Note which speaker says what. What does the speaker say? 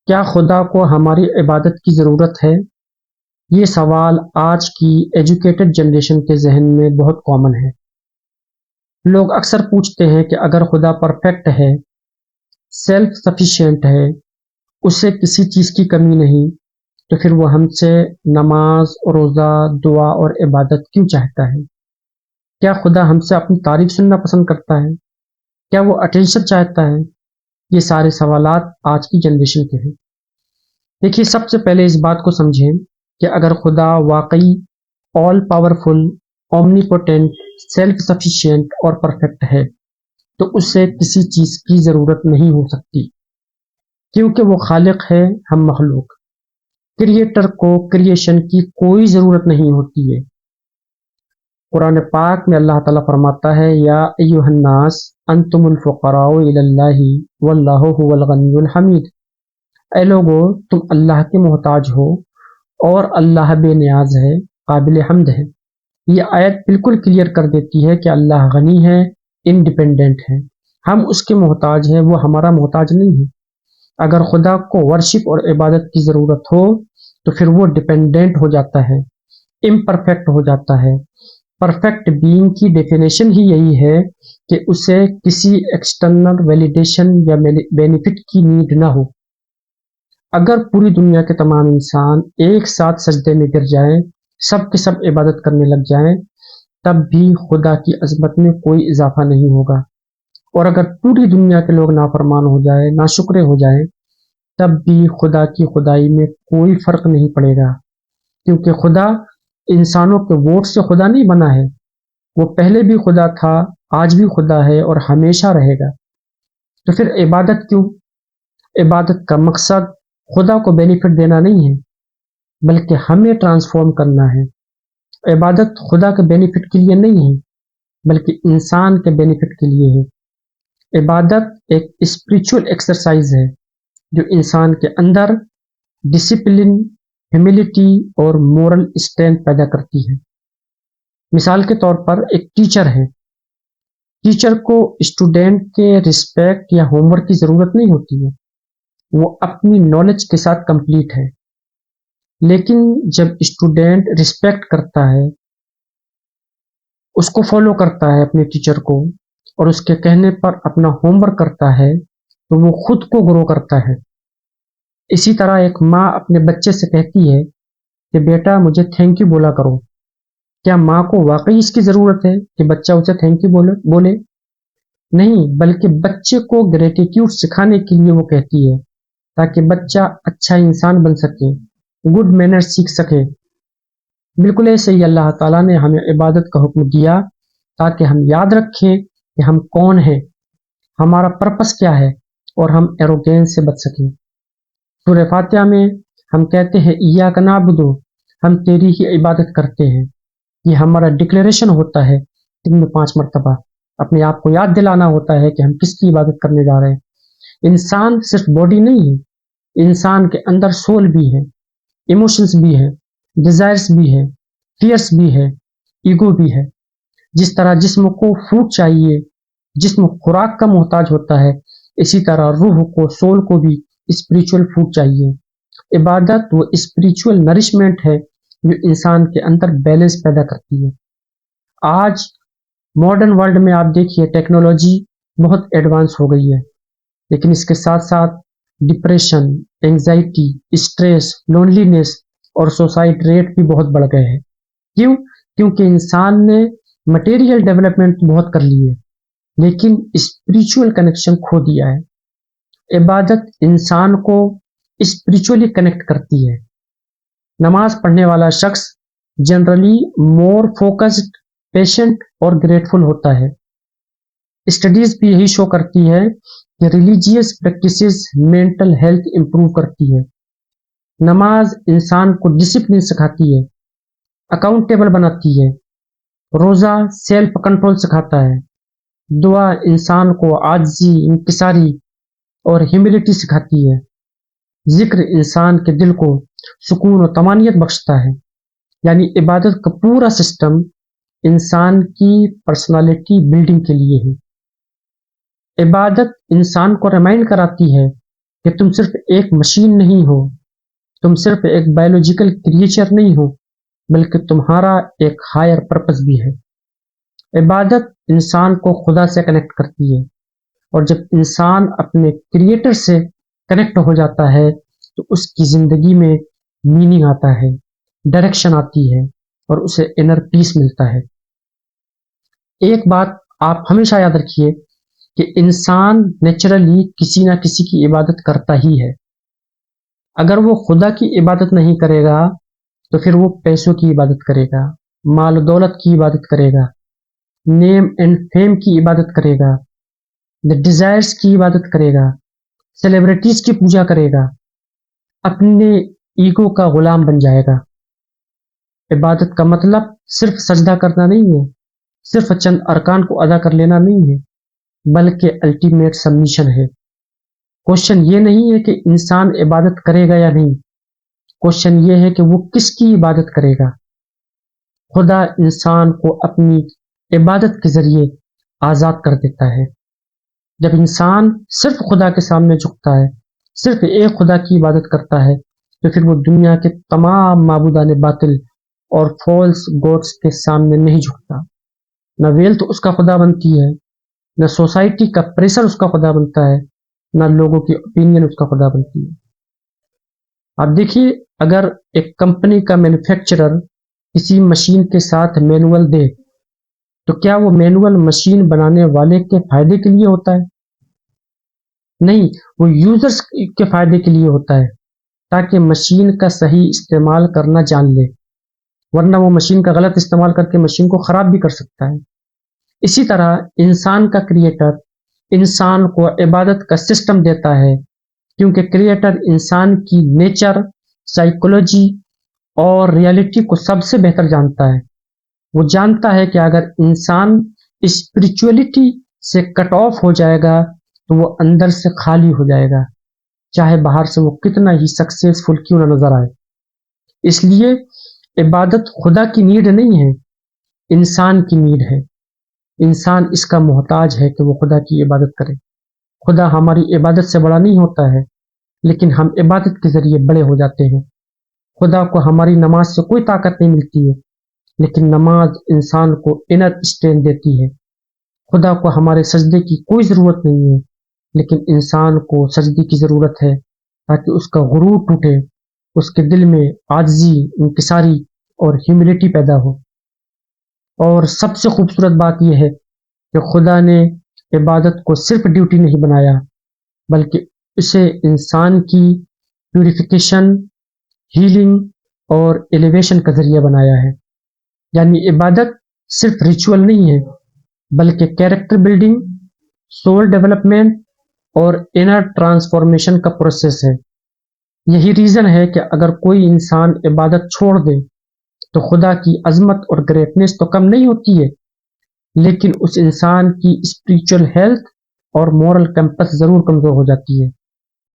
Speaker 1: کیا خدا کو ہماری عبادت کی ضرورت ہے؟ یہ سوال آج کی ایجوکیٹڈ جنریشن کے ذہن میں بہت کامن ہے۔ لوگ اکثر پوچھتے ہیں کہ اگر خدا پرفیکٹ ہے، سیلف سفیشینٹ ہے، اسے کسی چیز کی کمی نہیں، تو پھر وہ ہم سے نماز، روزہ، دعا اور عبادت کیوں چاہتا ہے؟ کیا خدا ہم سے اپنی تعریف سننا پسند کرتا ہے؟ کیا وہ اٹینشن چاہتا ہے؟ یہ سارے سوالات آج کی جنریشن کے ہیں۔ دیکھیے، سب سے پہلے اس بات کو سمجھیں کہ اگر خدا واقعی آل پاورفل، اومنیپوٹنٹ، سیلف سفیشینٹ اور پرفیکٹ ہے تو اس سے کسی چیز کی ضرورت نہیں ہو سکتی، کیونکہ وہ خالق ہے، ہم مخلوق۔ کریٹر کو کریشن کی کوئی ضرورت نہیں ہوتی ہے۔ قرآن پاک میں اللہ تعالیٰ فرماتا ہے، یا ایھا الناس انتم الفقراء الی اللہ واللہ هو الغنی الحمید۔ اے لوگو، تم اللہ کے محتاج ہو اور اللہ بے نیاز ہے، قابل حمد ہے۔ یہ آیت بالکل کلیئر کر دیتی ہے کہ اللہ غنی ہے، انڈیپینڈنٹ ہے، ہم اس کے محتاج ہیں، وہ ہمارا محتاج نہیں ہے۔ اگر خدا کو ورشپ اور عبادت کی ضرورت ہو تو پھر وہ ڈیپینڈنٹ ہو جاتا ہے، امپرفیکٹ ہو جاتا ہے۔ پرفیکٹ بینگ کی ڈیفینیشن ہی یہی ہے کہ اسے کسی ایکسٹرنل ویلیڈیشن یا بینیفٹ کی نیڈ نہ ہو۔ اگر پوری دنیا کے تمام انسان ایک ساتھ سجدے میں گر جائیں، سب کے سب عبادت کرنے لگ جائیں، تب بھی خدا کی عظمت میں کوئی اضافہ نہیں ہوگا۔ اور اگر پوری دنیا کے لوگ نافرمان ہو جائیں، ناشکرے ہو جائیں، تب بھی خدا کی خدائی میں کوئی فرق نہیں پڑے گا، کیونکہ خدا انسانوں کے ووٹ سے خدا نہیں بنا ہے۔ وہ پہلے بھی خدا تھا، آج بھی خدا ہے اور ہمیشہ رہے گا۔ تو پھر عبادت کیوں؟ عبادت کا مقصد خدا کو بینیفٹ دینا نہیں ہے، بلکہ ہمیں ٹرانسفارم کرنا ہے۔ عبادت خدا کے بینیفٹ کے لیے نہیں ہے، بلکہ انسان کے بینیفٹ کے لیے ہے۔ عبادت ایک اسپریچول ایکسرسائز ہے جو انسان کے اندر ڈسپلن، ہیوملٹی اور مورل اسٹرینتھ پیدا کرتی ہے۔ مثال کے طور پر ایک ٹیچر ہے۔ ٹیچر کو اسٹوڈنٹ کے رسپیکٹ یا ہوم ورک کی ضرورت نہیں ہوتی ہے، وہ اپنی نالج کے ساتھ کمپلیٹ ہے۔ لیکن جب اسٹوڈنٹ رسپیکٹ کرتا ہے، اس کو فالو کرتا ہے اپنے ٹیچر کو، اور اس کے کہنے پر اپنا ہوم ورک کرتا ہے، تو وہ خود کو گرو کرتا ہے۔ اسی طرح ایک ماں اپنے بچے سے کہتی ہے کہ بیٹا مجھے تھینک یو بولا کرو۔ کیا ماں کو واقعی اس کی ضرورت ہے کہ بچہ اسے تھینک یو بولے؟ نہیں، بلکہ بچے کو گریٹیٹیوڈ سکھانے کے لیے وہ کہتی ہے، تاکہ بچہ اچھا انسان بن سکے، گڈ مینر سیکھ سکے۔ بالکل ایسے ہی اللہ تعالیٰ نے ہمیں عبادت کا حکم دیا تاکہ ہم یاد رکھیں کہ ہم کون ہیں، ہمارا پرپس کیا ہے، اور ہم ایروگینس سے بچ سکیں۔ سورہ فاتحہ میں ہم کہتے ہیں ایاک نعبد، ہم تیری ہی عبادت کرتے ہیں۔ یہ ہمارا ڈکلیریشن ہوتا ہے، دن میں 5 مرتبہ اپنے آپ کو یاد دلانا ہوتا ہے کہ ہم کس کی عبادت کرنے جا رہے ہیں۔ انسان صرف باڈی نہیں ہے، انسان کے اندر سول بھی ہے، ایموشنز بھی ہے، ڈیزائرز بھی ہے، فیئرس بھی ہے، ایگو بھی ہے۔ جس طرح جسم کو فوڈ چاہیے، جسم خوراک کا محتاج ہوتا ہے، اسی طرح روح کو، سول کو بھی اسپریچول فوڈ چاہیے۔ عبادت وہ اسپریچول نرشمنٹ ہے جو انسان کے اندر بیلنس پیدا کرتی ہے۔ آج ماڈرن ورلڈ میں آپ دیکھیے ٹیکنالوجی بہت ایڈوانس ہو گئی ہے، لیکن اس کے ساتھ ساتھ ڈپریشن، اینگزائٹی، اسٹریس، لونلینس اور سوسائڈ ریٹ بھی بہت بڑھ گئے ہیں۔ کیوں؟ کیونکہ انسان نے مٹیریل ڈیولپمنٹ بہت کر لی ہے، لیکن اسپریچول کنیکشن کھو دیا ہے۔ عبادت انسان کو اسپریچولی کنیکٹ کرتی ہے۔ نماز پڑھنے والا شخص جنرلی مور فوکسڈ، پیشنٹ اور گریٹفل ہوتا ہے۔ اسٹڈیز بھی یہی شو کرتی ہے کہ religious practices mental health improve کرتی ہے۔ نماز انسان کو ڈسپلن سکھاتی ہے، اکاؤنٹیبل بناتی ہے۔ روزہ سیلف کنٹرول سکھاتا ہے۔ دعا انسان کو عاجزی، انکساری اور ہیوملٹی سکھاتی ہے۔ ذکر انسان کے دل کو سکون و طمانینت بخشتا ہے۔ یعنی عبادت کا پورا سسٹم انسان کی پرسنالٹی بلڈنگ کے لیے ہے۔ عبادت انسان کو ریمائنڈ کراتی ہے کہ تم صرف ایک مشین نہیں ہو، تم صرف ایک بایولوجیکل کریچر نہیں ہو، بلکہ تمہارا ایک ہائر پرپس بھی ہے۔ عبادت انسان کو خدا سے کنیکٹ کرتی ہے، اور جب انسان اپنے کریٹر سے کنیکٹ ہو جاتا ہے تو اس کی زندگی میں میننگ آتا ہے، ڈائریکشن آتی ہے، اور اسے انر پیس ملتا ہے۔ ایک بات آپ ہمیشہ یاد رکھیے کہ انسان نیچرلی کسی نہ کسی کی عبادت کرتا ہی ہے۔ اگر وہ خدا کی عبادت نہیں کرے گا تو پھر وہ پیسوں کی عبادت کرے گا، مال و دولت کی عبادت کرے گا، نیم اینڈ فیم کی عبادت کرے گا، ڈیزائرز کی عبادت کرے گا، سیلیبریٹیز کی پوجا کرے گا، اپنے ایگو کا غلام بن جائے گا۔ عبادت کا مطلب صرف سجدہ کرنا نہیں ہے، صرف چند ارکان کو ادا کر لینا نہیں ہے، بلکہ الٹیمیٹ سبمیشن ہے۔ کوشچن یہ نہیں ہے کہ انسان عبادت کرے گا یا نہیں، کوشچن یہ ہے کہ وہ کس کی عبادت کرے گا۔ خدا انسان کو اپنی عبادت کے ذریعے آزاد کر دیتا ہے۔ جب انسان صرف خدا کے سامنے جھکتا ہے، صرف ایک خدا کی عبادت کرتا ہے، تو پھر وہ دنیا کے تمام معبودان باطل اور فالس گوڈس کے سامنے نہیں جھکتا۔ نہ ویلتھ اس کا خدا بنتی ہے، نہ سوسائٹی کا پریشر اس کا خدا بنتا ہے، نہ لوگوں کی اوپینین اس کا خدا بنتی ہے۔ آپ دیکھیے، اگر ایک کمپنی کا مینوفیکچرر کسی مشین کے ساتھ مینول دے تو کیا وہ مینول مشین بنانے والے کے فائدے کے لیے ہوتا ہے؟ نہیں، وہ یوزرز کے فائدے کے لیے ہوتا ہے، تاکہ مشین کا صحیح استعمال کرنا جان لے، ورنہ وہ مشین کا غلط استعمال کر کے مشین کو خراب بھی کر سکتا ہے۔ اسی طرح انسان کا کریٹر انسان کو عبادت کا سسٹم دیتا ہے، کیونکہ کریٹر انسان کی نیچر، سائیکولوجی اور ریالٹی کو سب سے بہتر جانتا ہے۔ وہ جانتا ہے کہ اگر انسان اسپریچولیٹی سے کٹ آف ہو جائے گا تو وہ اندر سے خالی ہو جائے گا، چاہے باہر سے وہ کتنا ہی سکسیسفل کیوں نہ نظر آئے۔ اس لیے عبادت خدا کی نیڈ نہیں ہے، انسان کی نیڈ ہے۔ انسان اس کا محتاج ہے کہ وہ خدا کی عبادت کرے۔ خدا ہماری عبادت سے بڑا نہیں ہوتا ہے، لیکن ہم عبادت کے ذریعے بڑے ہو جاتے ہیں۔ خدا کو ہماری نماز سے کوئی طاقت نہیں ملتی ہے، لیکن نماز انسان کو انر اسٹرینتھ دیتی ہے۔ خدا کو ہمارے سجدے کی کوئی ضرورت نہیں ہے، لیکن انسان کو سجدے کی ضرورت ہے تاکہ اس کا غرور ٹوٹے، اس کے دل میں عاجزی، انکساری اور ہیوملٹی پیدا ہو۔ اور سب سے خوبصورت بات یہ ہے کہ خدا نے عبادت کو صرف ڈیوٹی نہیں بنایا، بلکہ اسے انسان کی پیوریفیکیشن، ہیلنگ اور ایلیویشن کا ذریعہ بنایا ہے۔ یعنی عبادت صرف ریچول نہیں ہے، بلکہ کیریکٹر بلڈنگ، سول ڈیولپمنٹ اور انر ٹرانسفارمیشن کا پروسیس ہے۔ یہی ریزن ہے کہ اگر کوئی انسان عبادت چھوڑ دے تو خدا کی عظمت اور گریٹنس تو کم نہیں ہوتی ہے، لیکن اس انسان کی اسپریچول ہیلتھ اور مورل کمپس ضرور کمزور ہو جاتی ہے۔